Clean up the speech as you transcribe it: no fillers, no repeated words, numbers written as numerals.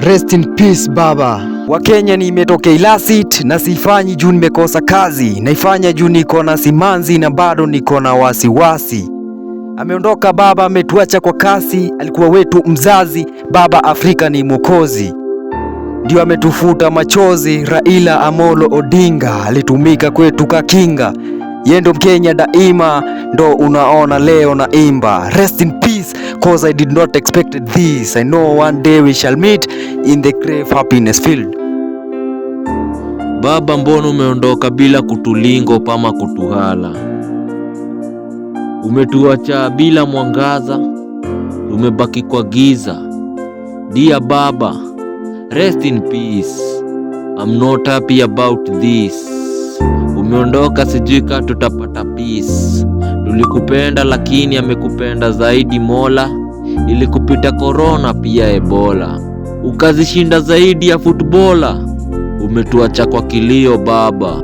Rest in peace baba. Wakenya, nimetokea Ilasit na sifanyi juu nimekosa kazi, naifanya juu niko na simanzi na bado niko na wasiwasi. Ameondoka baba, ametuacha kwa kasi, alikuwa wetu mzazi. Baba Afrika ni mwokozi, ndio ametufuta machozi. Raila Amolo Odinga alitumika kwetu kakinga, yendo Mkenya daima, ndo unaona leo na imba. Rest in peace, cause I did not expect this. I know one day we shall meet in the grave happiness field. Baba, mbona umeondoka bila kutulingo pama kutuhala? Umetuacha bila mwangaza, tumebaki kwa giza. Dear baba, rest in peace. I'm not happy about this. Umeondoka, sijui kama tutapata peace. Tulikupenda lakini amekupenda zaidi Mola. Ilikupita corona pia Ebola, ukazishinda zaidi ya footballer. Umetuacha kwa kilio baba.